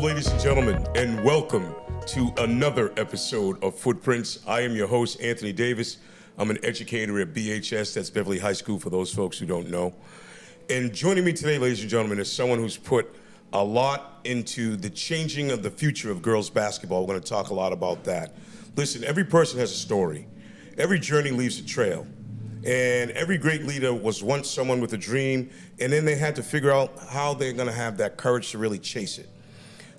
ladies and gentlemen, and welcome to another episode of Footprints. I am your host, Anthony Davis. I'm an educator at BHS, that's Beverly High School for those folks who don't know. And joining me today, ladies and gentlemen, is someone who's put a lot into the changing of the future of girls basketball. We're going to talk a lot about that. Listen, every person has a story. Every journey leaves a trail. And every great leader was once someone with a dream, and then they had to figure out how they're going to have that courage to really chase it.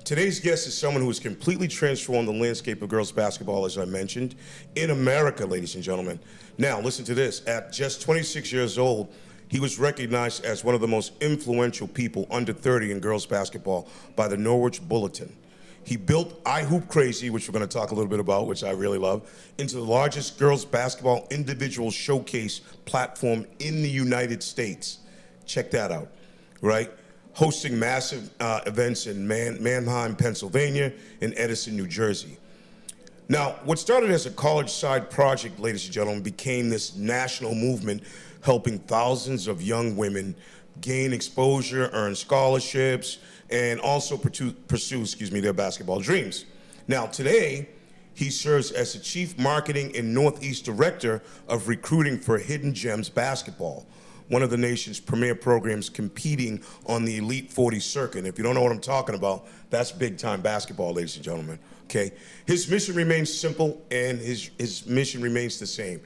Today's guest is someone who has completely transformed the landscape of girls basketball, as I mentioned, in America, ladies and gentlemen. Now, listen to this. At just 26 years old, he was recognized as one of the most influential people under 30 in girls basketball by the Norwich Bulletin. He built I Hoop Crazy, which we're going to talk a little bit about, which I really love, into the largest girls basketball individual showcase platform in the United States. Check that out, right? Hosting massive events in Mannheim, Pennsylvania, and Edison, New Jersey. Now, what started as a college side project, ladies and gentlemen, became this national movement helping thousands of young women gain exposure, earn scholarships, and also pursue their basketball dreams. Now, today, he serves as the Chief Marketing and Northeast Director of Recruiting for Hidden Gems Basketball, one of the nation's premier programs competing on the Elite 40 circuit. If you don't know what I'm talking about, that's big-time basketball, ladies and gentlemen, okay? His mission remains simple, and his mission remains the same: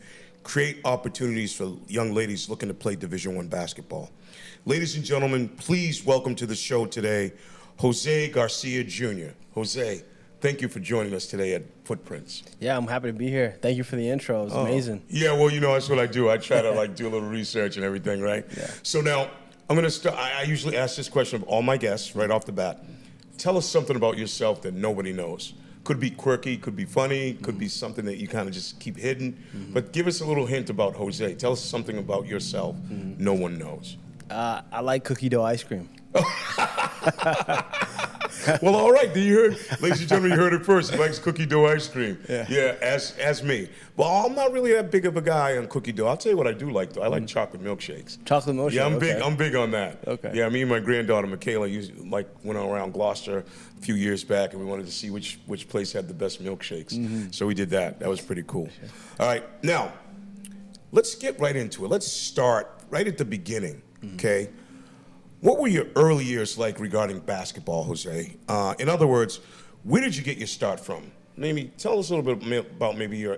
create opportunities for young ladies looking to play Division I basketball. Ladies and gentlemen, please welcome to the show today, Jose Garcia Jr. Jose, thank you for joining us today at Footprints. Yeah, I'm happy to be here. Thank you for the intro. It's amazing. Yeah, well, you know, that's what I do. I try to do a little research and everything, right? Yeah. So now, I'm gonna start. I usually ask this question of all my guests right off the bat. Tell us something about yourself that nobody knows. Could be quirky, could be funny, could be something that you kind of just keep hidden. But give us a little hint about Jose. Tell us something about yourself no one knows. I like cookie dough ice cream. Well, all right, then you heard, ladies and gentlemen, you heard it first. He likes cookie dough ice cream. Yeah, as me. Well, I'm not really that big of a guy on cookie dough. I'll tell you what I do like, though. I like chocolate milkshakes. Chocolate milkshake. Yeah, okay. I'm big on that. Okay. Yeah, me and my granddaughter Michaela went around Gloucester a few years back, and we wanted to see which place had the best milkshakes. So we did that. That was pretty cool. All right, now let's get right into it. Let's start right at the beginning. Okay. What were your early years like regarding basketball, Jose? In other words, where did you get your start from? Maybe tell us a little bit about maybe your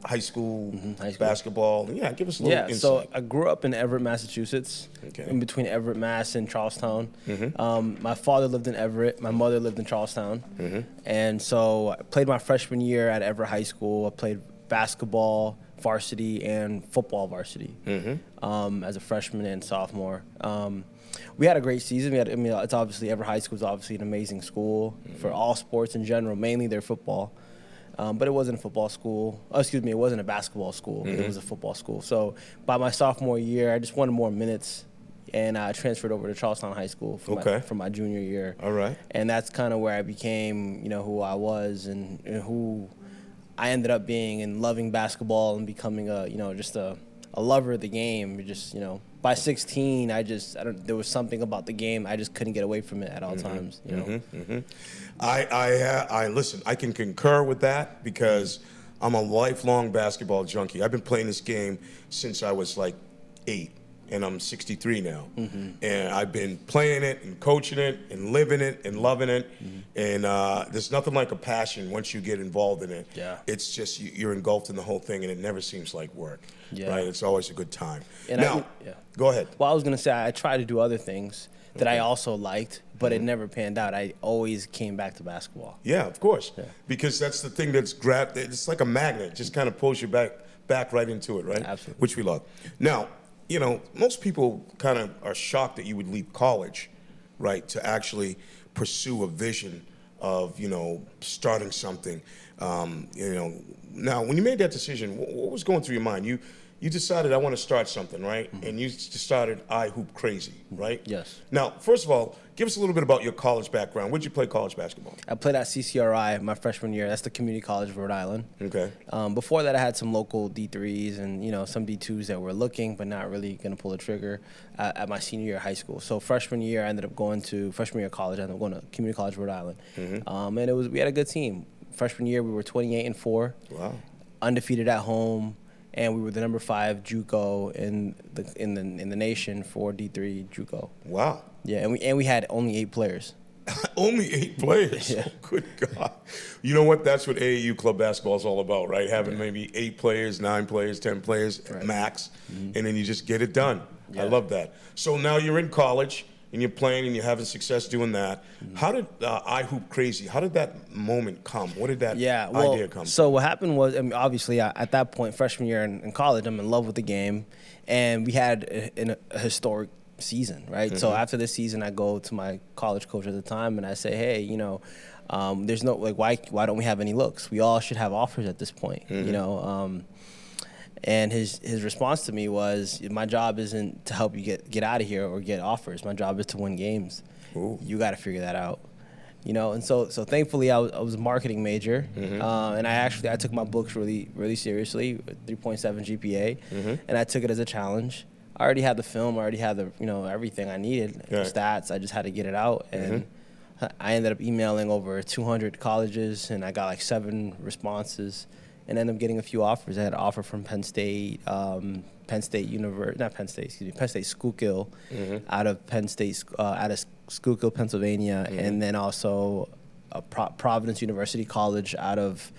high school basketball. Yeah, give us a little insight. So I grew up in Everett, Massachusetts, in between Everett, Mass, and Charlestown. My father lived in Everett. My mother lived in Charlestown. And so I played my freshman year at Everett High School. I played basketball varsity and football varsity as a freshman and sophomore. We had a great season. It's obviously Everett High School is obviously an amazing school for all sports in general, mainly their football. But it wasn't a football school. It wasn't a basketball school. It was a football school. So by my sophomore year, I just wanted more minutes, and I transferred over to Charlestown High School for my junior year. All right. And that's kind of where I became, who I was and who I ended up being, and loving basketball and becoming just a lover of the game. By 16, there was something about the game. I just couldn't get away from it at all times. I listen. I can concur with that because I'm a lifelong basketball junkie. I've been playing this game since I was like 8, and I'm 63 now. And I've been playing it and coaching it and living it and loving it. And there's nothing like a passion once you get involved in it. Yeah. It's just you're engulfed in the whole thing, and it never seems like work. Yeah. Right? It's always a good time. And go ahead. Well, I was going to say I tried to do other things that I also liked, but it never panned out. I always came back to basketball. Yeah, of course. Yeah. Because that's the thing that's grabbed. It's like a magnet. It just kind of pulls you back right into it, right? Absolutely. Which we love. Now, most people kind of are shocked that you would leave college, right, to actually pursue a vision of, starting something. Now, when you made that decision, what was going through your mind? you decided I want to start something, right? And you started I Hoop Crazy, right? Yes. Now, first of all, give us a little bit about your college background. Where'd you play college basketball? I played at CCRI my freshman year. That's the Community College of Rhode Island. Okay. Before that, I had some local D3s and, you know, some D2s that were looking but not really going to pull the trigger at my senior year of high school. So freshman year, I ended up going to freshman year of college. I ended up going to Community College of Rhode Island. And we had a good team. Freshman year, we were 28-4. Wow. Undefeated at home. And we were the number 5 JUCO in the nation for D3 JUCO. Wow. Yeah, and we had only 8 players. Only 8 players? Yeah. Oh, good God. You know what? That's what AAU club basketball is all about, right? Having maybe 8 players, 9 players, 10 players max, and then you just get it done. Yeah. I love that. So now you're in college, and you're playing, and you're having success doing that. How did I Hoop Crazy, how did that moment come? What did that idea come? So what happened was, I mean, obviously, at that point, freshman year in college, I'm in love with the game, and we had a historic season, right? So after this season, I go to my college coach at the time, and I say, hey, you know, there's no, like, why don't we have any looks? We all should have offers at this point, you know? And his response to me was, my job isn't to help you get out of here or get offers. My job is to win games. Ooh. You got to figure that out. You know, and so thankfully I was a marketing major, and I took my books really seriously, 3.7 GPA, and I took it as a challenge. I already had the film, I already had the, you know, everything I needed, stats. I just had to get it out, and I ended up emailing over 200 colleges, and I got like 7 responses. And ended up getting a few offers. I had an offer from Penn State Schuylkill, out of Schuylkill, Pennsylvania, and then also Providence University College out of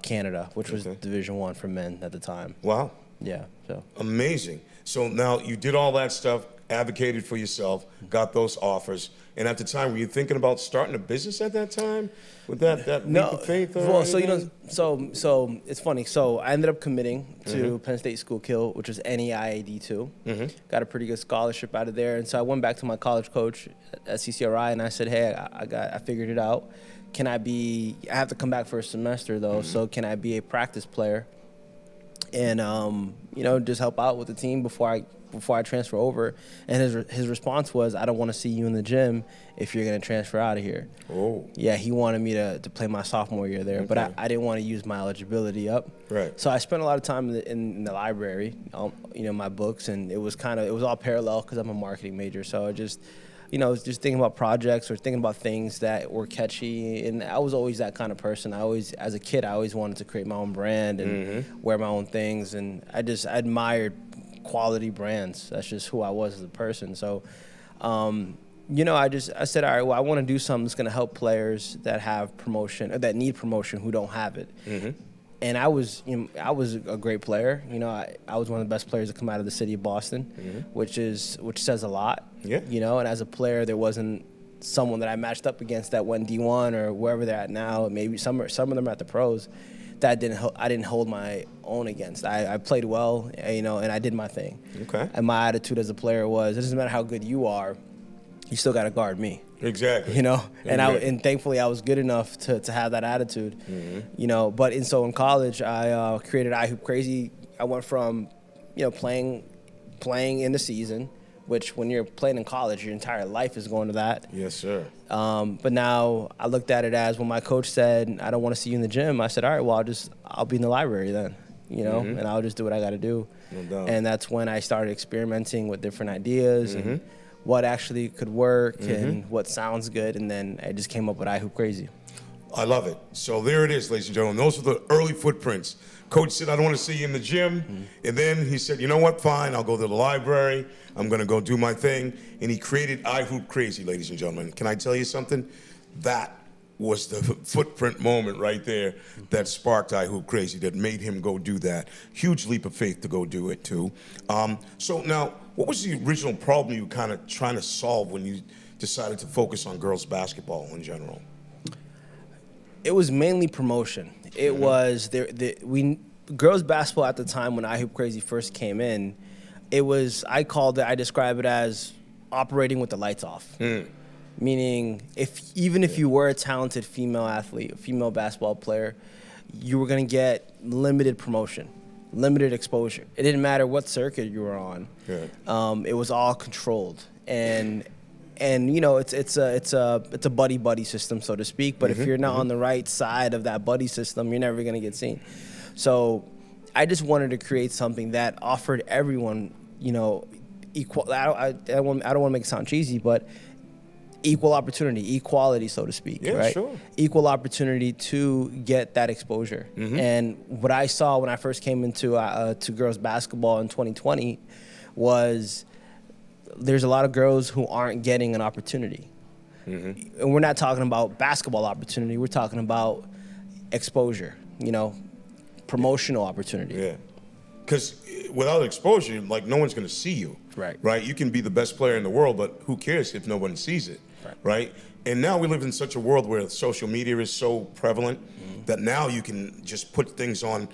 Canada, which was Division I for men at the time. Wow. Yeah. So amazing. So now you did all that stuff, advocated for yourself, got those offers, and at the time, were you thinking about starting a business at that time? With that leap of faith? Well, so, you know, so it's funny. So I ended up committing to Penn State Schuylkill, which was NEIA D2. Got a pretty good scholarship out of there, and so I went back to my college coach at CCRI, and I said, hey, I figured it out. I have to come back for a semester though, so can I be a practice player? And you know, just help out with the team before I transfer over. And his response was, I don't want to see you in the gym if you're going to transfer out of here. Oh. Yeah, he wanted me to play my sophomore year there, but I didn't want to use my eligibility up. Right. So I spent a lot of time in the library, you know, my books, and it was all parallel because I'm a marketing major. So I just, you know, was just thinking about projects or thinking about things that were catchy. And I was always that kind of person. As a kid, I always wanted to create my own brand and wear my own things. And I admired quality brands. That's just who I was as a person. So, you know, I said, all right, well, I want to do something that's going to help players that have promotion, or that need promotion, who don't have it. And I was a great player. You know, I was one of the best players to come out of the city of Boston, which says a lot. Yeah. You know, and as a player, there wasn't someone that I matched up against that went D1 or wherever they're at now. Maybe some of them are at the pros. That I didn't hold my own against. I played well, you know, and I did my thing. Okay. And my attitude as a player was, it doesn't matter how good you are, you still got to guard me. Exactly. You know, and thankfully I was good enough to have that attitude. You know, but so in college I created I Hoop Crazy. I went from, you know, playing in the season, which when you're playing in college, your entire life is going to that. Yes, sir. But now I looked at it as, when my coach said, I don't want to see you in the gym, I said, all right, well, I'll be in the library then, you know, and I'll just do what I got to do. No doubt. And that's when I started experimenting with different ideas and what actually could work and what sounds good. And then I just came up with I Hoop Crazy. I love it. So there it is, ladies and gentlemen. Those are the early footprints. Coach said, I don't want to see you in the gym. And then he said, you know what, fine, I'll go to the library. I'm going to go do my thing. And he created I Hoop Crazy, ladies and gentlemen. Can I tell you something? That was the footprint moment right there that sparked I Hoop Crazy, that made him go do that. Huge leap of faith to go do it, too. So now, what was the original problem you were kind of trying to solve when you decided to focus on girls basketball in general? It was mainly promotion. It was girls basketball at the time when I Hoop Crazy first came in. I describe it as operating with the lights off. Meaning, if you were a talented female athlete, a female basketball player, you were going to get limited promotion. limited exposure. It didn't matter what circuit you were on. Yeah. It was all controlled, and you know, it's a buddy system, so to speak. But if you're not on the right side of that buddy system, you're never gonna get seen. So I just wanted to create something that offered everyone, you know, equal. I don't want to make it sound cheesy, but equal opportunity, equality, so to speak. Yeah, right? sure. Equal opportunity to get that exposure. And what I saw when I first came into to girls basketball in 2020 was there's a lot of girls who aren't getting an opportunity. And we're not talking about basketball opportunity. We're talking about exposure, you know, promotional opportunity. Yeah. Because without exposure, like, no one's going to see you. Right. Right? You can be the best player in the world, but who cares if no one sees it? Right? And now we live in such a world where social media is so prevalent that now you can just put things on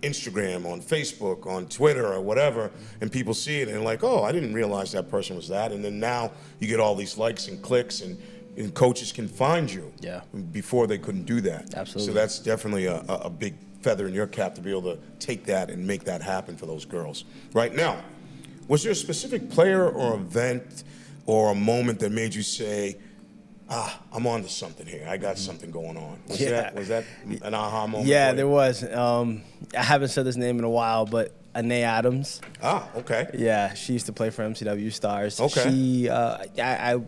Instagram, on Facebook, on Twitter, or whatever, and people see it and like, oh, I didn't realize that person was that. And then now you get all these likes and clicks, and coaches can find you. Yeah. Before they couldn't do that. Absolutely. So that's definitely a big feather in your cap to be able to take that and make that happen for those girls. Right now, was there a specific player or event or a moment that made you say, I'm on to something here. I got something going on. Was that an aha moment? Yeah, there was. I haven't said this name in a while, but Anae Adams. Okay. Yeah, she used to play for MCW Stars. Okay. She, I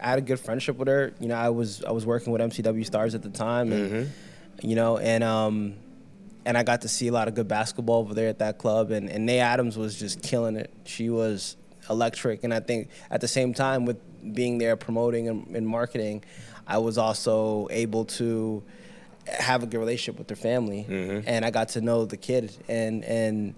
had a good friendship with her. You know, I was working with MCW Stars at the time, and you know, and I got to see a lot of good basketball over there at that club. And Anae Adams was just killing it. She was electric, and I think at the same time with being there promoting and marketing, I was also able to have a good relationship with their family, and I got to know the kid, and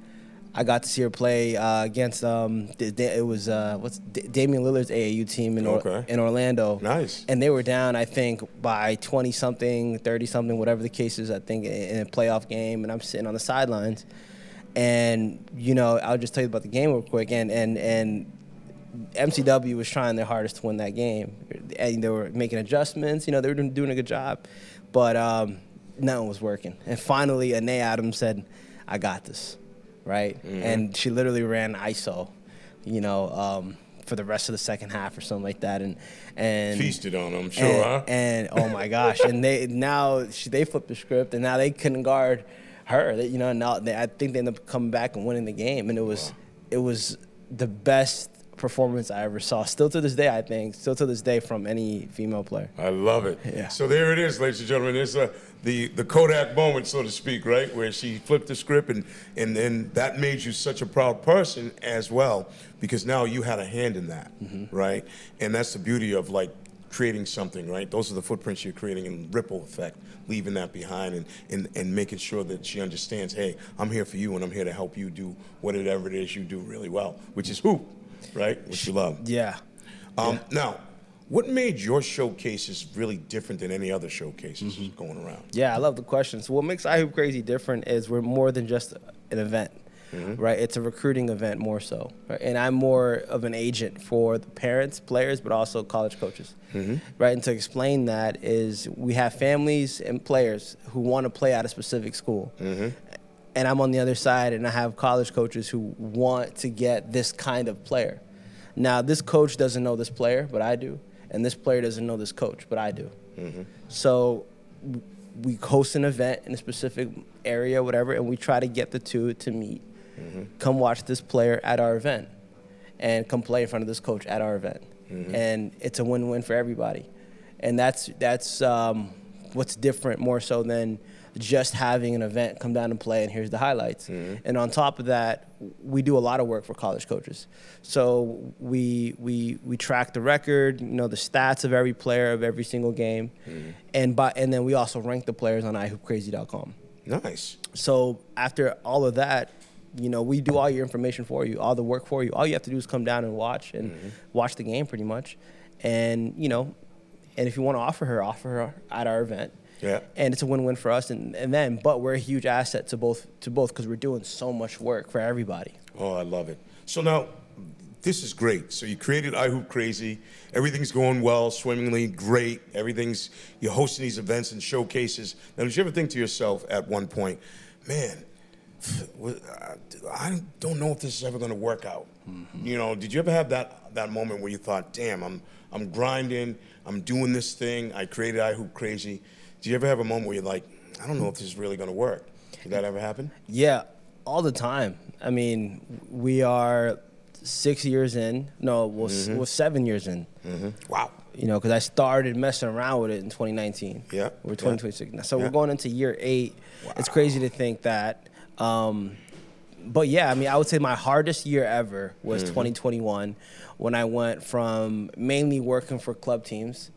I got to see her play against it was Damian Lillard's AAU team in Orlando. Nice. And they were down, I think, by 20-something, 30-something, whatever the case is, I think, in a playoff game, and I'm sitting on the sidelines. And, you know, I'll just tell you about the game real quick. And MCW was trying their hardest to win that game. And they were making adjustments. You know, they were doing a good job. But nothing was working. And finally, Anae Adams said, I got this, right? And she literally ran ISO, you know, for the rest of the second half or something like that. And feasted on them, sure, huh? And oh, my gosh. And they flipped the script, and now they couldn't guard her. You know, now I think they ended up coming back and winning the game. And it was the best performance I ever saw. Still to this day, I think. Still to this day from any female player. I love it. Yeah. So there it is, ladies and gentlemen. There's the Kodak moment, so to speak, right? Where she flipped the script, and then that made you such a proud person as well, because now you had a hand in that, right? And that's the beauty of, like, creating something, right? Those are the footprints you're creating in ripple effect, leaving that behind and making sure that she understands, hey, I'm here for you, and I'm here to help you do whatever it is you do really well, which is hoop. Right? Which you love. Yeah. Now, what made your showcases really different than any other showcases going around? Yeah, I love the question. So what makes iHoop Crazy different is we're more than just an event, right? It's a recruiting event more so. Right? And I'm more of an agent for the parents, players, but also college coaches, right? And to explain that is we have families and players who want to play at a specific school. And I'm on the other side, and I have college coaches who want to get this kind of player. Now, this coach doesn't know this player, but I do. And this player doesn't know this coach, but I do. So we host an event in a specific area, whatever, and we try to get the two to meet. Come watch this player at our event, and come play in front of this coach at our event. And it's a win-win for everybody. And that's what's different more so than just having an event, come down and play, and here's the highlights. And on top of that, we do a lot of work for college coaches. So we track the record, you know, the stats of every player of every single game, and then we also rank the players on iHoopCrazy.com. Nice. So after all of that, you know, we do all your information for you, all the work for you. All you have to do is come down and watch the game pretty much. And, you know, and if you want to offer her at our event. Yeah. And it's a win-win for us, but we're a huge asset to both because we're doing so much work for everybody. Oh, I love it. So now, this is great. So you created iHoop Crazy. Everything's going well, swimmingly, great. You're hosting these events and showcases. Now, did you ever think to yourself at one point, man, I don't know if this is ever going to work out. You know, did you ever have that moment where you thought, damn, I'm grinding, I'm doing this thing, I created iHoop Crazy. Did you ever have a moment where you're like, I don't know if this is really going to work? Did that ever happen? Yeah, all the time. I mean, we are 6 years in. No, we're 7 years in. Wow. You know, because I started messing around with it in 2019. Yeah. We're 2026 now. So Yeah. we're going into year 8. Wow. It's crazy to think that. But yeah, I mean, I would say my hardest year ever was 2021, when I went from mainly working for club teams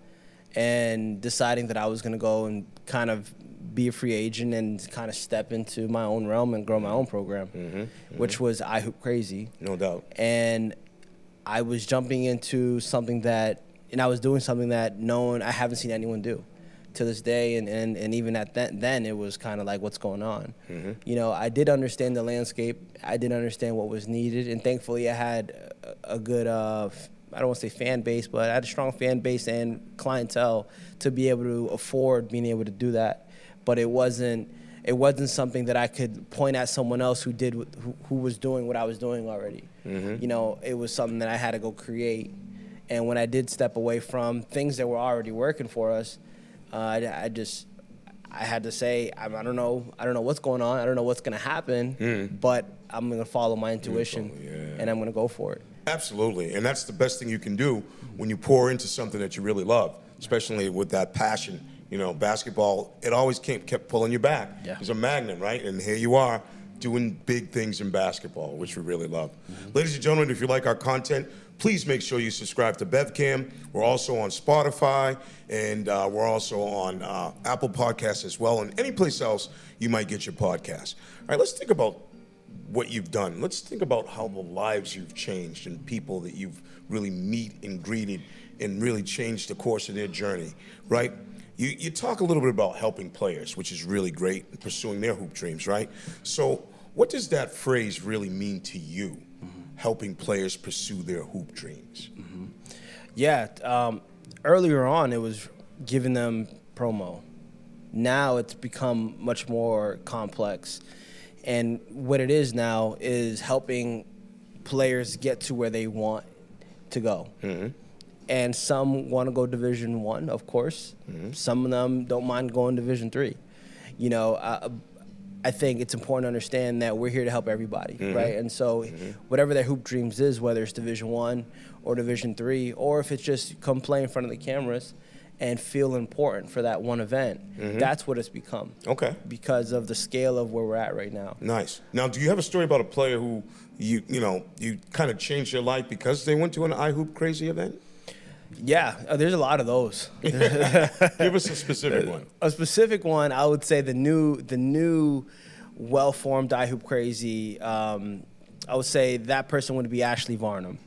and deciding that I was going to go and kind of be a free agent and kind of step into my own realm and grow my own program, which was iHoop Crazy. No doubt. And I was jumping into something that, and I was doing something that I haven't seen anyone do to this day, and even at then it was kind of like, what's going on? You know, I did understand the landscape. I did understand what was needed, and thankfully I had a good, I don't want to say fan base, but I had a strong fan base and clientele to be able to afford being able to do that. But it wasn't something that I could point at someone else who was doing what I was doing already. You know, it was something that I had to go create. And when I did step away from things that were already working for us, I had to say, I don't know what's going on. I don't know what's going to happen, but I'm going to follow my intuition, and I'm going to go for it. Absolutely, and that's the best thing you can do when you pour into something that you really love, especially with that passion. You know, basketball, it always kept pulling you back. Yeah. It's a magnet, right? And here you are doing big things in basketball, which we really love. Ladies and gentlemen, if you like our content, please make sure you subscribe to BevCam. We're also on Spotify, and we're also on Apple Podcasts as well, and any place else you might get your podcast. All right, let's think about what you've done. Let's think about how the lives you've changed and people that you've really meet and greeted and really changed the course of their journey, right? You talk a little bit about helping players, which is really great, and pursuing their hoop dreams, right? So what does that phrase really mean to you, helping players pursue their hoop dreams? Yeah, earlier on it was giving them promo. Now it's become much more complex. And what it is now is helping players get to where they want to go. And some want to go Division I, of course. Some of them don't mind going Division III. You know, I think it's important to understand that we're here to help everybody, right? And so whatever their hoop dreams is, whether it's Division I or Division III, or if it's just come play in front of the cameras and feel important for that one event, that's what it's become. Okay. Because of the scale of where we're at right now. Nice. Now, do you have a story about a player who you kind of changed their life because they went to an iHoop Crazy event? Yeah, there's a lot of those. Give us a specific one. A specific one, I would say the new well-formed iHoop Crazy, I would say that person would be Ashley Varnum.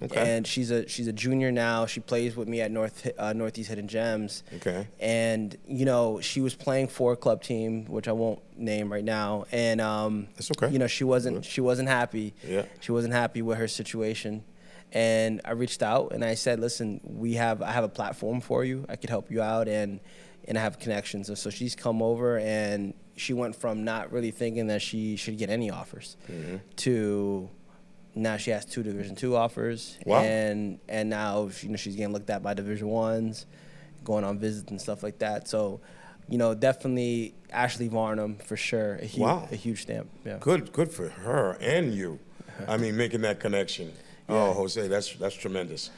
Okay. And she's a junior now. She plays with me at Northeast Hidden Gems. Okay. And, you know, she was playing for a club team, which I won't name right now. And that's okay. You know, she wasn't happy. Yeah. She wasn't happy with her situation. And I reached out and I said, listen, I have a platform for you. I could help you out, and I have connections. And so she's come over, and she went from not really thinking that she should get any offers to now she has 2 Division II offers. Wow. And now, you know, she's getting looked at by Division I's, going on visits and stuff like that. So, you know, definitely Ashley Varnum for sure. A huge stamp. Yeah. Good for her and you. I mean, making that connection. Oh, Jose, that's tremendous.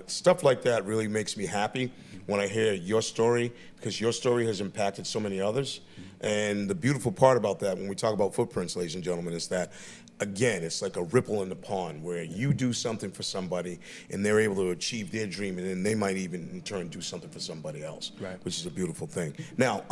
Stuff like that really makes me happy when I hear your story, because your story has impacted so many others. And the beautiful part about that, when we talk about footprints, ladies and gentlemen, is that, again, it's like a ripple in the pond where you do something for somebody and they're able to achieve their dream, and then they might even in turn do something for somebody else, which is a beautiful thing. Now,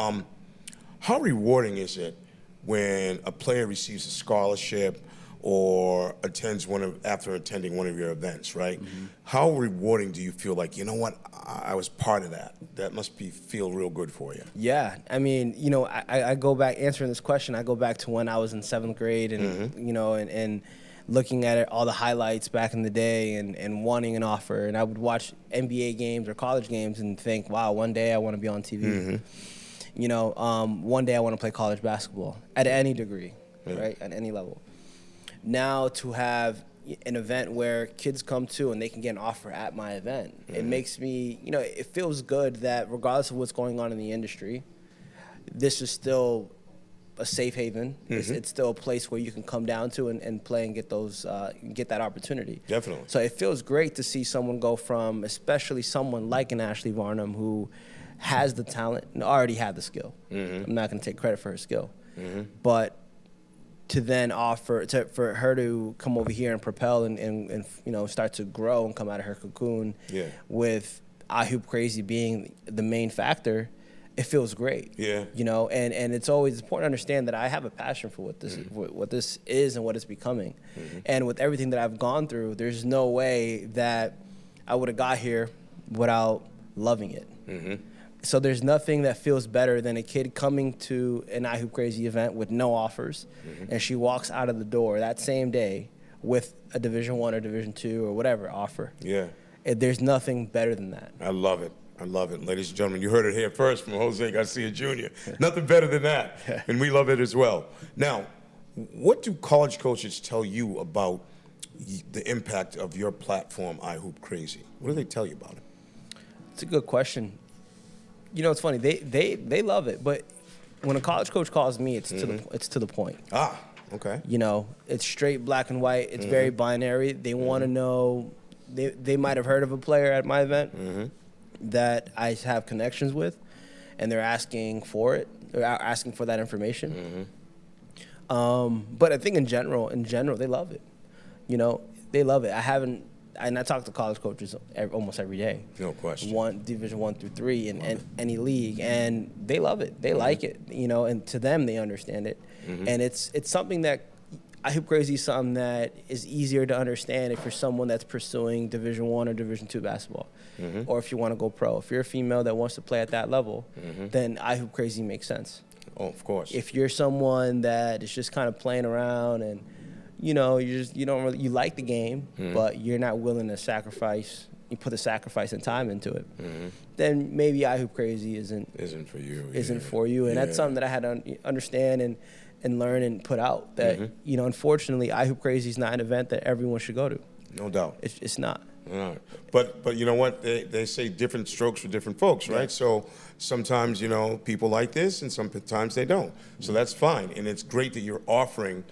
how rewarding is it when a player receives a scholarship or attends after attending one of your events, right? How rewarding do you feel like, you know what, I was part of that? That must feel real good for you. Yeah, I mean, you know, I go back, answering this question, I go back to when I was in 7th grade and, you know, and looking at all the highlights back in the day and wanting an offer. And I would watch NBA games or college games and think, wow, one day I want to be on TV. You know, one day I want to play college basketball at any degree. right, at any level. Now to have an event where kids come to and they can get an offer at my event, it makes me, it feels good that regardless of what's going on in the industry, this is still a safe haven. It's still a place where you can come down to and play and get those get that opportunity. Definitely. So it feels great to see someone go from, especially someone like an Ashley Varnum who has the talent and already had the skill. I'm not going to take credit for her skill, but to then offer for her to come over here and propel and start to grow and come out of her cocoon with I Hoop Crazy being the main factor. It feels great. Yeah. And it's always important to understand that I have a passion for what this what this is and what it's becoming. And with everything that I've gone through, there's no way that I would have got here without loving it. So there's nothing that feels better than a kid coming to an I Hoop Crazy event with no offers, and she walks out of the door that same day with a Division I or Division II or whatever offer. Yeah. There's nothing better than that. I love it. I love it. Ladies and gentlemen, you heard it here first from Jose Garcia Jr. Nothing better than that, and we love it as well. Now, what do college coaches tell you about the impact of your platform, I Hoop Crazy? What do they tell you about it? It's a good question. It's funny. They love it, but when a college coach calls me, it's to the point. Ah, okay. It's straight black and white. It's very binary. They want to know. They might have heard of a player at my event that I have connections with, and they're asking for it. They're asking for that information. But I think in general, they love it. They love it. I talk to college coaches almost every day. No question. Division I through III in any league, and they love it. They like it, and to them, they understand it. And it's something that I Hoop Crazy is something that is easier to understand if you're someone that's pursuing Division I or Division II basketball, or if you want to go pro. If you're a female that wants to play at that level, then I Hoop Crazy makes sense. Oh, of course. If you're someone that is just kind of playing around and you like the game, but you're not willing to sacrifice. You put the sacrifice and time into it. Then maybe I Hoop Crazy isn't for you. For you, and that's something that I had to understand and learn and put out. That unfortunately, I Hoop Crazy is not an event that everyone should go to. No doubt. It's not. All right. But you know what? They say different strokes for different folks, right? So sometimes, people like this, and sometimes they don't. So that's fine, and it's great that you're offering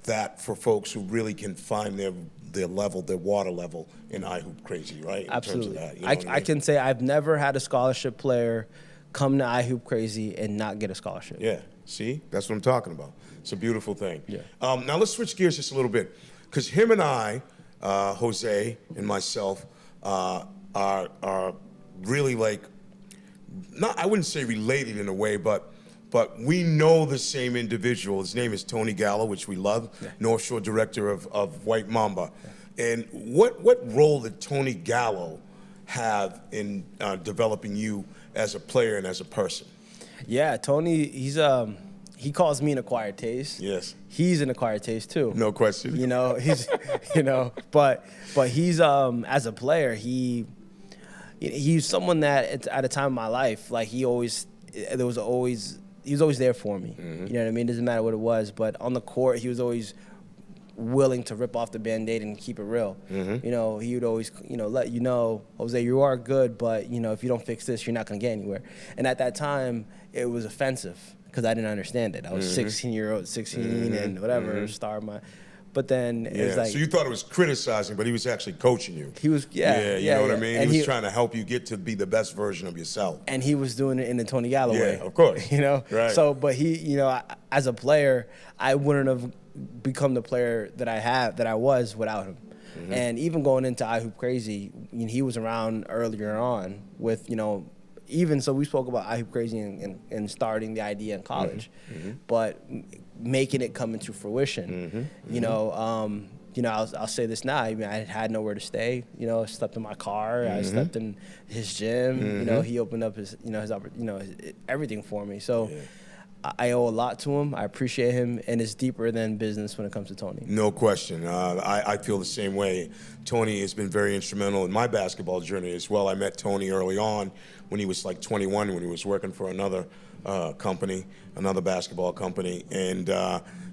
that for folks who really can find their level, their water level in I Hoop Crazy, right? Absolutely. In terms of that, I can say I've never had a scholarship player come to I Hoop Crazy and not get a scholarship. Yeah. See? That's what I'm talking about. It's a beautiful thing. Yeah. Now let's switch gears just a little bit, because him and I, Jose and myself, are really I wouldn't say related in a way, but we know the same individual. His name is Tony Gallo, which we love, North Shore director of White Mamba. Yeah. And what role did Tony Gallo have in developing you as a player and as a person? Yeah, Tony, he calls me an acquired taste. Yes. He's an acquired taste too. No question. He's but he's as a player, he's someone that at a time in my life, he was always there for me. You know what I mean? It doesn't matter what it was, but on the court, he was always willing to rip off the Band-Aid and keep it real. He would always, let you know, Jose, you are good, but, if you don't fix this, you're not going to get anywhere. And at that time, it was offensive because I didn't understand it. I was 16 and whatever, but then it was like... So you thought it was criticizing, but he was actually coaching you. He was, you know what I mean? And he was trying to help you get to be the best version of yourself. And he was doing it in the Tony Gallo way. Yeah, of course. Right. So, but he, as a player, I wouldn't have become the player that I was without him. And even going into I Hoop Crazy, he was around earlier on with, even so we spoke about I Hoop Crazy and starting the idea in college, but making it come into fruition. I'll say this now. I had nowhere to stay. I slept in my car. I slept in his gym. He opened up his everything for me. So I owe a lot to him. I appreciate him, and it's deeper than business when it comes to Tony. No question. I feel the same way. Tony has been very instrumental in my basketball journey as well. I met Tony early on when he was 21, when he was working for another company, another basketball company, and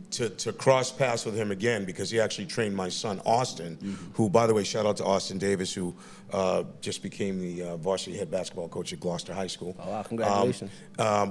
to cross paths with him again, because he actually trained my son, Austin, who, by the way, shout out to Austin Davis, who just became the varsity head basketball coach at Gloucester High School. Oh, wow, congratulations.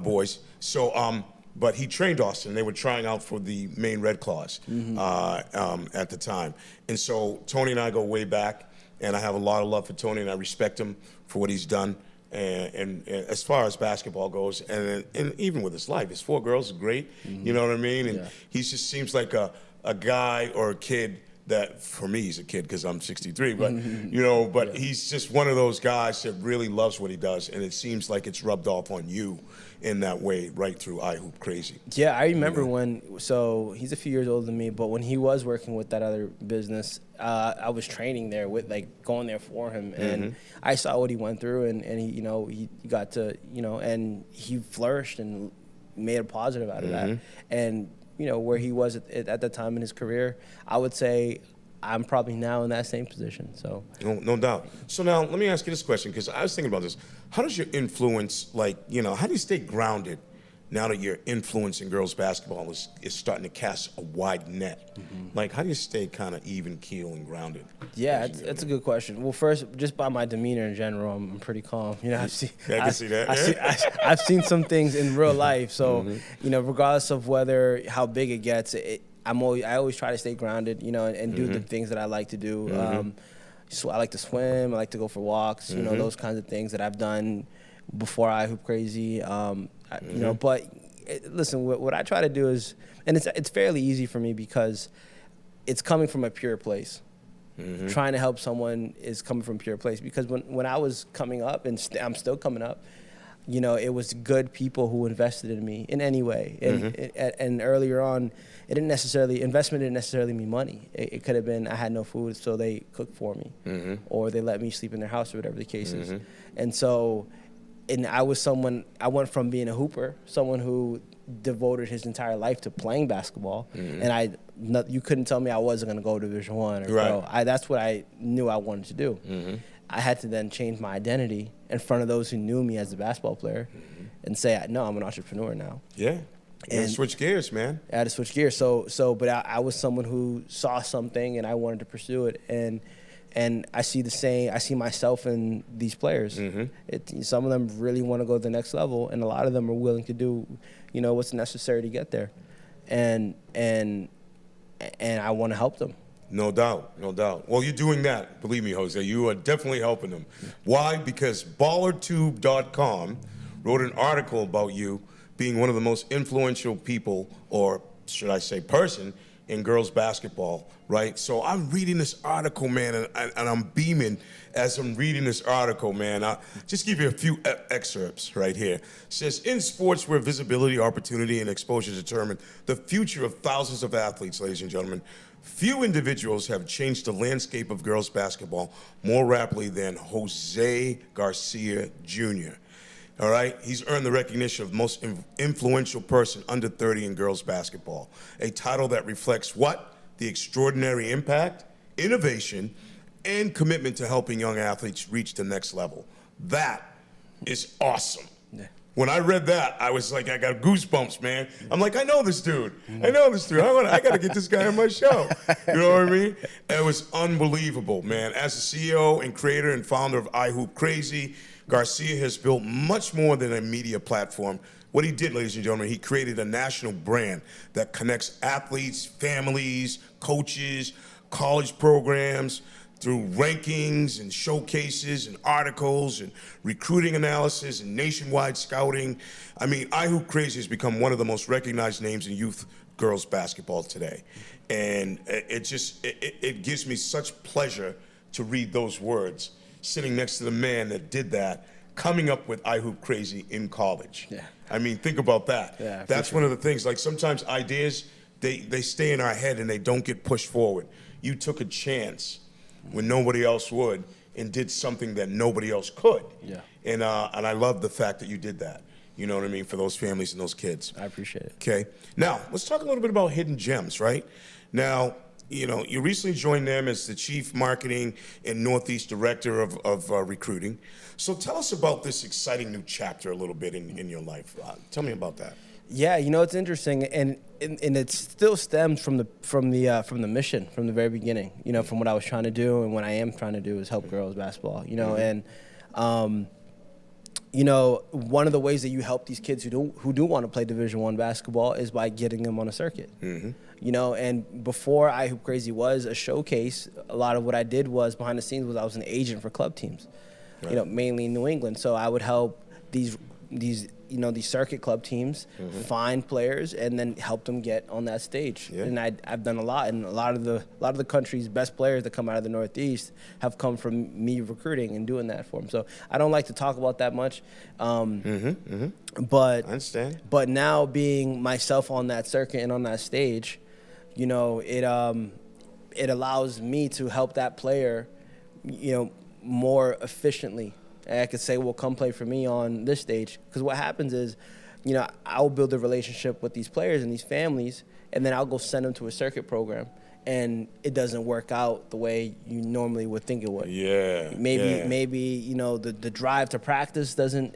Boys. So, but he trained Austin. They were trying out for the Maine Red Claws at the time. And so Tony and I go way back, and I have a lot of love for Tony, and I respect him for what he's done. And as far as basketball goes, and even with his life, his 4 girls are great. You know what I mean? And he just seems like a guy or a kid that, for me, he's a kid because I'm 63. But but he's just one of those guys that really loves what he does, and it seems like it's rubbed off on you in that way right through iHoop Crazy. Yeah, I remember when. So he's a few years older than me, but when he was working with that other business, I was training there with going there for him, and I saw what he went through, and he he got to and he flourished and made a positive out of that, and where he was at that time in his career, I would say I'm probably now in that same position. So no doubt. So now let me ask you this question, because I was thinking about this. How does your influence, how do you stay grounded now that your influence in girls basketball is starting to cast a wide net? How do you stay kind of even keel and grounded? Yeah, it's a good question. Well, first, just by my demeanor in general, I'm pretty calm. I can see that. I've seen some things in real life, so regardless of how big it gets, I always try to stay grounded, and do the things that I like to do. So I like to swim. I like to go for walks. Those kinds of things that I've done before I Hoop Crazy. But listen, what I try to do is, and it's fairly easy for me because it's coming from a pure place. Trying to help someone is coming from a pure place, because when I was coming up, and I'm still coming up, it was good people who invested in me in any way. And earlier on, investment didn't necessarily mean money. It could have been I had no food, so they cooked for me, or they let me sleep in their house, or whatever the case is. And so, I went from being a hooper, someone who devoted his entire life to playing basketball, and you couldn't tell me I wasn't going to go to Division I or pro. That's what I knew I wanted to do. I had to then change my identity in front of those who knew me as a basketball player and say, no, I'm an entrepreneur now. Yeah. And switch gears, man. I had to switch gears. But I was someone who saw something and I wanted to pursue it. And I see I see myself in these players. Some of them really want to go to the next level, and a lot of them are willing to do, what's necessary to get there. And I want to help them. No doubt, no doubt. Well, you're doing that. Believe me, Jose, you are definitely helping them. Why? Because ballertube.com wrote an article about you being one of the most influential people, or should I say person, in girls basketball, right? So I'm reading this article, man, and I'm beaming as I'm reading this article, man. I'll just give you a few excerpts right here. It says, in sports where visibility, opportunity, and exposure determine the future of thousands of athletes, ladies and gentlemen, few individuals have changed the landscape of girls basketball more rapidly than Jose Garcia Jr. All right, he's earned the recognition of most influential person under 30 in girls basketball, a title that reflects what? The extraordinary impact, innovation, and commitment to helping young athletes reach the next level. That is awesome. Yeah. When I read that, I was like, I got goosebumps, man. I'm like, I know this dude. I got to get this guy on my show. You know what I mean? It was unbelievable, man. As the CEO and creator and founder of iHoop Crazy, Garcia has built much more than a media platform. What he did, ladies and gentlemen, he created a national brand that connects athletes, families, coaches, college programs through rankings and showcases and articles and recruiting analysis and nationwide scouting. I mean, iHoop Crazy has become one of the most recognized names in youth girls basketball today. And it gives me such pleasure to read those words, sitting next to the man that did that, coming up with iHoop Crazy in college. Yeah. I mean, think about that. Yeah, that's one of the things. Like, sometimes ideas, they stay in our head and they don't get pushed forward. You took a chance when nobody else would and did something that nobody else could. Yeah. And I love the fact that you did that. You know what I mean? For those families and those kids. I appreciate it. Okay. Now, let's talk a little bit about hidden gems, right? Now, you recently joined them as the Chief Marketing and Northeast Director of Recruiting. So tell us about this exciting new chapter a little bit in your life. Tell me about that. Yeah, it's interesting, and it still stems from the mission from the very beginning. From what I was trying to do and what I am trying to do is help girls basketball. And one of the ways that you help these kids who do want to play Division I basketball is by getting them on a circuit. And before I Hoop Crazy was a showcase, a lot of what I did was behind the scenes was I was an agent for club teams, right. Mainly in New England. So I would help these circuit club teams find players and then help them get on that stage. Yeah. And I've done a lot, and a lot of the country's best players that come out of the Northeast have come from me recruiting and doing that for them. So I don't like to talk about that much, but I understand. But now being myself on that circuit and on that stage, it allows me to help that player, more efficiently. And I could say, well, come play for me on this stage. Because what happens is, I'll build a relationship with these players and these families, and then I'll go send them to a circuit program, and it doesn't work out the way you normally would think it would. Yeah. Maybe the drive to practice doesn't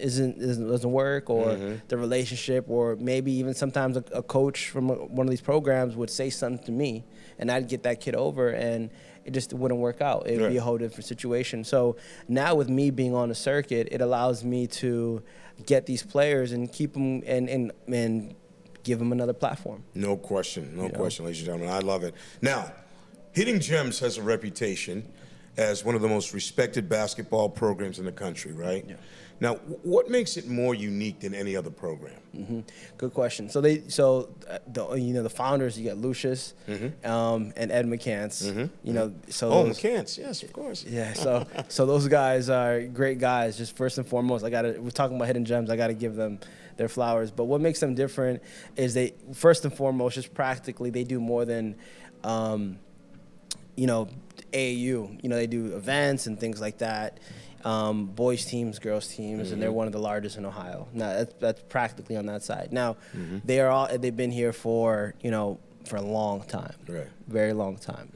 work, or the relationship, or maybe even sometimes a coach from one of these programs would say something to me, and I'd get that kid over, and it just wouldn't work out. It would be a whole different situation. So now with me being on the circuit, it allows me to get these players and keep them and give them another platform. No question, ladies and gentlemen. I love it. Now, Hitting Gems has a reputation as one of the most respected basketball programs in the country, right? Yeah. Now, what makes it more unique than any other program? Good question. The founders, you got Lucius and Ed McCants. McCants, yes, of course. Yeah. So those guys are great guys. Just first and foremost, we're talking about Hidden Gems. I got to give them their flowers. But what makes them different is they, first and foremost, just practically, they do more than, AAU. They do events and things like that. Boys teams, girls teams, and they're one of the largest in Ohio. Now that's practically on that side. Now they've been here for for a long time, right? Very long time.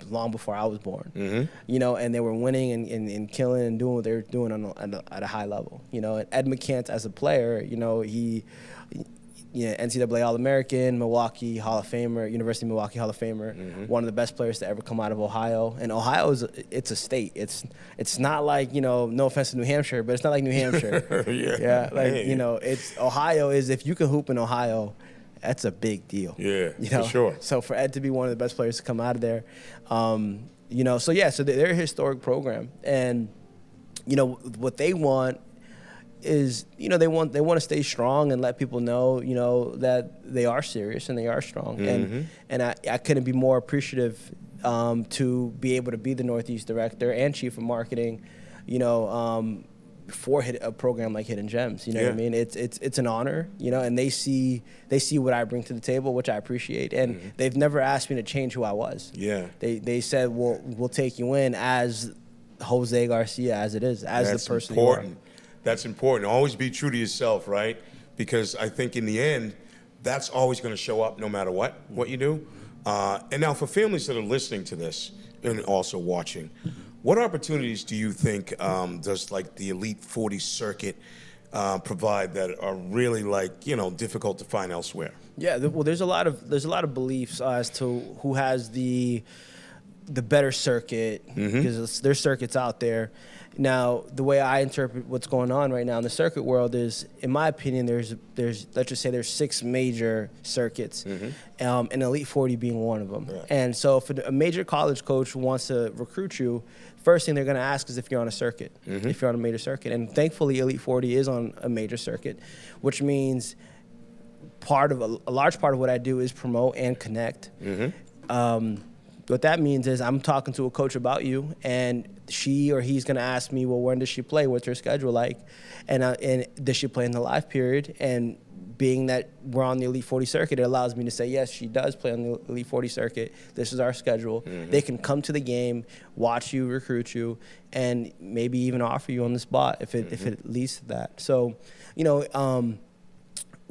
Long before I was born. And they were winning and killing and doing what they were doing at a high level. And Ed McCants as a player, he. NCAA All-American, Milwaukee Hall of Famer, University of Milwaukee Hall of Famer, one of the best players to ever come out of Ohio. And Ohio it's a state. It's not like, no offense to New Hampshire, but it's not like New Hampshire. It's Ohio is, if you can hoop in Ohio, that's a big deal. Yeah, for sure. So for Ed to be one of the best players to come out of there, so they're a historic program. And, what they want is they want to stay strong and let people know that they are serious and they are strong, and I couldn't be more appreciative to be able to be the Northeast Director and Chief of Marketing for a program like Hidden Gems. What I mean? It's an honor, and they see what I bring to the table, which I appreciate, and they've never asked me to change who I was. They said, well, we'll take you in as Jose Garcia as it is, as the person you are. That's important. Always be true to yourself, right? Because I think in the end, that's always going to show up no matter what you do. And now for families that are listening to this and also watching, what opportunities do you think does like the Elite 40 circuit provide that are really difficult to find elsewhere? Yeah, well, there's a lot of beliefs as to who has the better circuit, because there's circuits out there. Now, the way I interpret what's going on right now in the circuit world is, in my opinion, there's let's just say there's 6 major circuits, and Elite 40 being one of them. Yeah. And so if a major college coach wants to recruit you, first thing they're going to ask is if you're on a circuit, if you're on a major circuit. And thankfully, Elite 40 is on a major circuit, which means a large part of what I do is promote and connect. What that means is I'm talking to a coach about you, and she or he's going to ask me, well, when does she play? What's her schedule like? And does she play in the live period? And being that we're on the Elite 40 circuit, it allows me to say, yes, she does play on the Elite 40 circuit. This is our schedule. They can come to the game, watch you, recruit you, and maybe even offer you on the spot if it leads to that. So,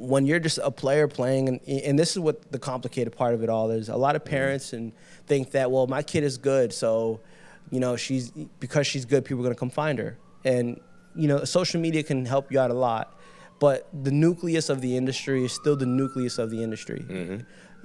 when you're just a player playing, and this is what the complicated part of it all is. A lot of parents and think that, well, my kid is good, so, you know, because she's good, people are going to come find her. And, you know, social media can help you out a lot, but the nucleus of the industry is still the nucleus of the industry. Mm-hmm.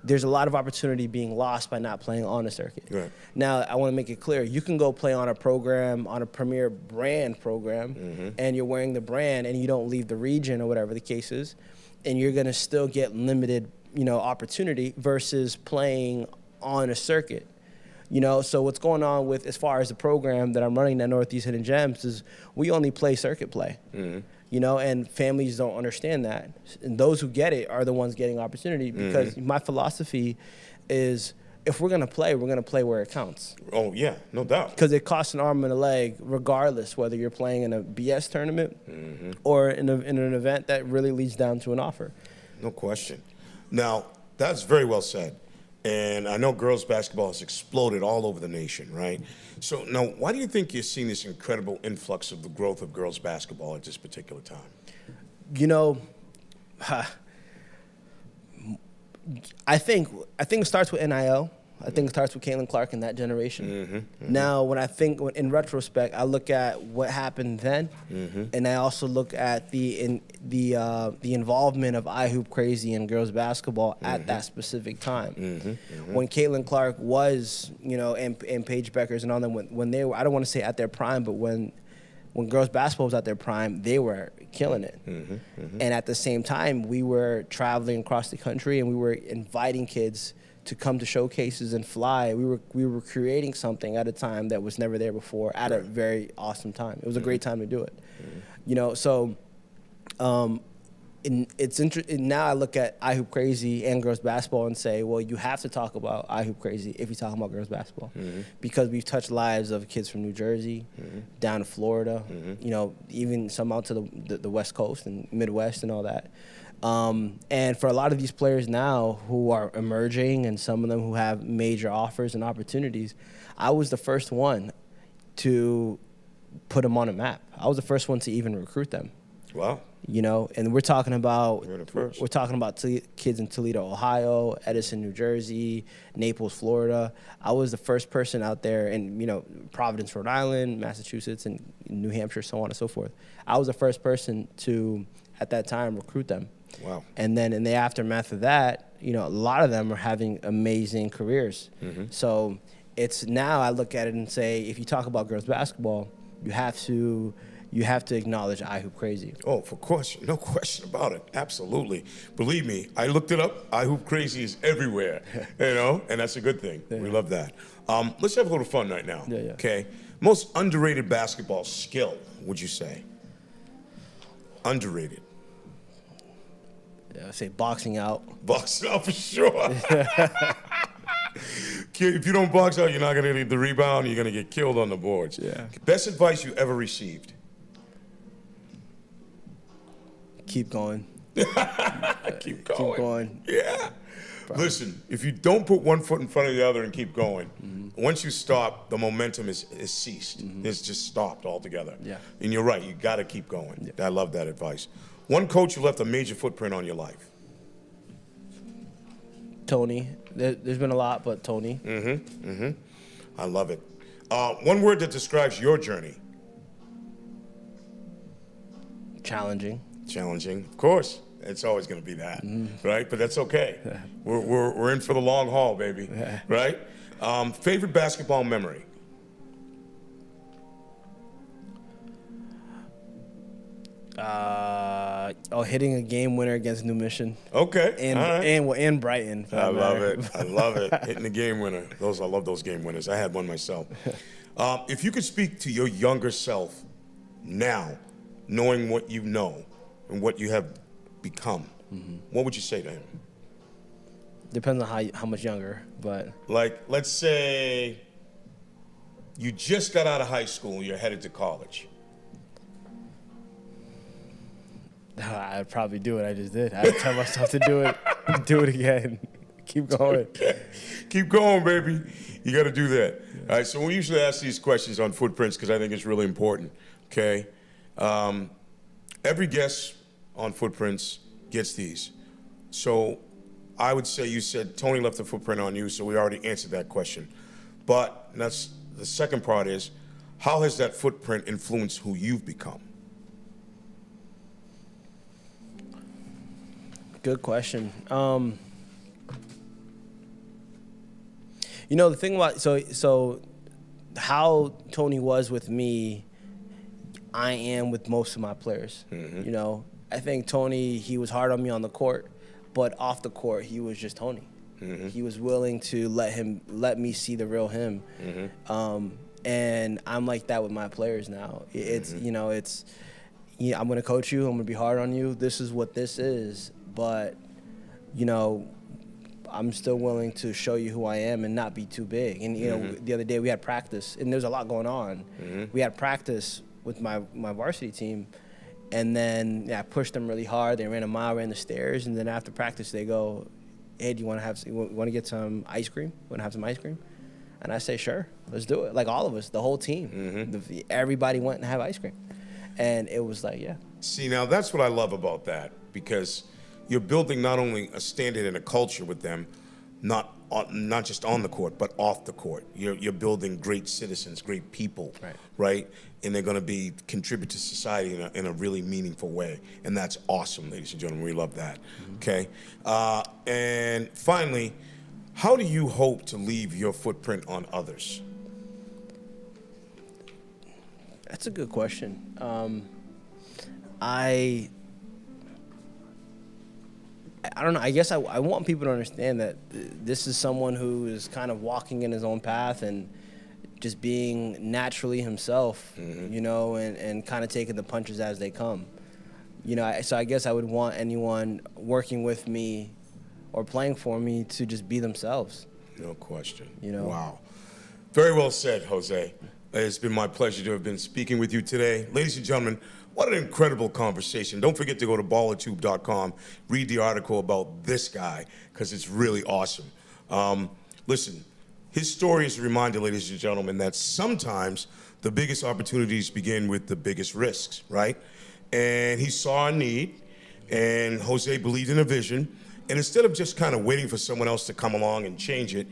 There's a lot of opportunity being lost by not playing on the circuit. Right. Now, I want to make it clear, you can go play on a program, on a premier brand program, and you're wearing the brand and you don't leave the region or whatever the case is, and you're going to still get limited, you know, opportunity versus playing on a circuit. You know, so what's going on with, as far as the program that I'm running at Northeast Hidden Gems, is we only play circuit play. You know, and families don't understand that. And those who get it are the ones getting opportunity, because my philosophy is, if we're going to play where it counts. Oh, yeah, no doubt. Because it costs an arm and a leg, regardless whether you're playing in a BS tournament or in an event that really leads down to an offer. No question. Now, that's very well said. And I know girls basketball has exploded all over the nation, right? So now, why do you think you're seeing this incredible influx of the growth of girls basketball at this particular time? You know, I think it starts with NIL. I think it starts with Caitlin Clark and that generation. Now, when in retrospect, I look at what happened then, and I also look at the involvement of iHoop Crazy and girls basketball at that specific time. When Caitlin Clark was, you know, and Paige Beckers and all them, when they were, I don't want to say at their prime, but when girls basketball was at their prime, they were killing it. And at the same time, we were traveling across the country and we were inviting kids to come to showcases and fly. We were creating something at a time that was never there before, at a very awesome time. It was a great time to do it. You know, so it's interesting. Now I look at iHoop Crazy and girls basketball and say, well, you have to talk about iHoop Crazy if you're talking about girls basketball, because we've touched lives of kids from New Jersey, down to Florida, you know, even some out to the West Coast and Midwest and all that. And for a lot of these players now who are emerging, and some of them who have major offers and opportunities, I was the first one to put them on a map. I was the first one to even recruit them. Wow. You know, and we're talking about kids in Toledo, Ohio, Edison, New Jersey, Naples, Florida. I was the first person out there, and, you know, Providence, Rhode Island, Massachusetts, and New Hampshire, so on and so forth. I was the first person to, at that time, recruit them. Wow. And then in the aftermath of that, you know, a lot of them are having amazing careers. So it's, now I look at it and say, if you talk about girls basketball, you have to acknowledge iHoop Crazy. Oh, of course. No question about it. Absolutely. Believe me, I looked it up. iHoop Crazy is everywhere, you know, and that's a good thing. Yeah. We love that. Let's have a little fun right now. Yeah. Okay. Most underrated basketball skill, would you say? Underrated. Yeah, I say boxing out. Boxing out for sure. If you don't box out, you're not going to get the rebound. You're going to get killed on the boards. Yeah. Best advice you ever received? Keep going. Keep going. Keep going. Yeah. Probably. Listen, if you don't put one foot in front of the other and keep going, once you stop, the momentum is ceased. It's just stopped altogether. Yeah. And you're right. You got to keep going. Yeah. I love that advice. One coach who left a major footprint on your life? Tony. There's been a lot, but Tony. I love it. One word that describes your journey? Challenging. Challenging, of course. It's always going to be that, right? But that's okay. We're in for the long haul, baby, right? Favorite basketball memory? Hitting a game winner against New Mission. Okay. And Brighton. I love it. I love it. Hitting a game winner. I love those game winners. I had one myself. If you could speak to your younger self now, knowing what you know and what you have become, what would you say to him? Depends on how much younger, but... Like, let's say you just got out of high school, you're headed to college. I'd probably do what I just did. I'd tell myself to do it again. Keep going. Keep going, baby. You got to do that. All right, so we usually ask these questions on Footprints because I think it's really important, okay? Every guest on Footprints gets these. So I would say you said Tony left a footprint on you, so we already answered that question. But that's the second part is, how has that footprint influenced who you've become? Good question. The thing about so how Tony was with me, I am with most of my players. Mm-hmm. I think Tony, he was hard on me on the court, but off the court, he was just Tony. Mm-hmm. He was willing to let me see the real him. Mm-hmm. And I'm like that with my players now. It's Mm-hmm. I'm gonna coach you. I'm gonna be hard on you. This is what this is, but I'm still willing to show you who I am and not be too big. And Mm-hmm. the other day we had practice, and there's a lot going on. Mm-hmm. We had practice with my varsity team, and then I pushed them really hard. They ran a mile, ran the stairs, and then after practice they go, "Hey, do you want to get some ice cream? Want to have some ice cream?" And I say, "Sure, let's do it." Like all of us, the whole team, Mm-hmm. everybody went and have ice cream, and it was like, yeah. See, now that's what I love about that, because you're building not only a standard and a culture with them, not just on the court, but off the court. You're building great citizens, great people, right? And they're going to contribute to society in a really meaningful way, and that's awesome, ladies and gentlemen. We love that. Mm-hmm. Okay, and finally, how do you hope to leave your footprint on others? That's a good question. I don't know. I guess I want people to understand that this is someone who is kind of walking in his own path and just being naturally himself, and kind of taking the punches as they come. So I guess I would want anyone working with me or playing for me to just be themselves. No question. Wow. Very well said, Jose. It's been my pleasure to have been speaking with you today. Ladies and gentlemen, what an incredible conversation. Don't forget to go to ballertube.com, read the article about this guy, because it's really awesome. Listen, his story is a reminder, ladies and gentlemen, that sometimes the biggest opportunities begin with the biggest risks, right? And he saw a need, and Jose believed in a vision, and instead of just kind of waiting for someone else to come along and change it,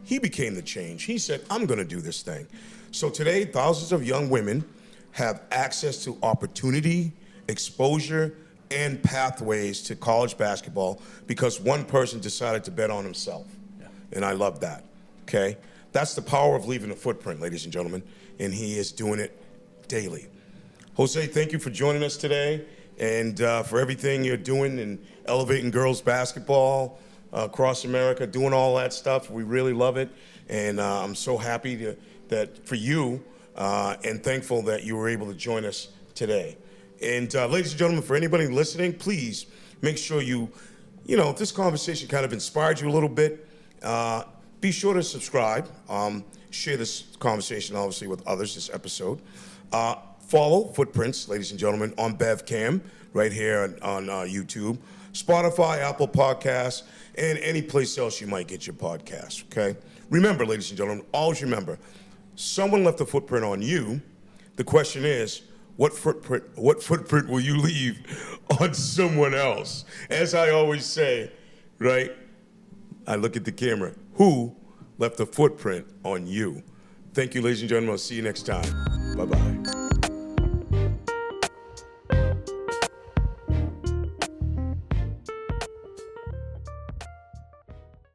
he became the change. He said, I'm gonna do this thing. So today, thousands of young women have access to opportunity, exposure, and pathways to college basketball because one person decided to bet on himself. Yeah. And I love that, okay? That's the power of leaving a footprint, ladies and gentlemen, and he is doing it daily. Jose, thank you for joining us today and for everything you're doing in elevating girls basketball across America, doing all that stuff. We really love it, and I'm so happy that for you, and thankful that you were able to join us today. And ladies and gentlemen, for anybody listening, please make sure if this conversation kind of inspired you a little bit, be sure to subscribe. Share this conversation, obviously, with others, this episode. Follow Footprints, ladies and gentlemen, on BevCam, right here on YouTube, Spotify, Apple Podcasts, and any place else you might get your podcasts, okay? Remember, ladies and gentlemen, always remember, someone left a footprint on you. The question is, what footprint will you leave on someone else? As I always say, right? I look at the camera. Who left a footprint on you? Thank you, ladies and gentlemen. I'll see you next time. Bye-bye.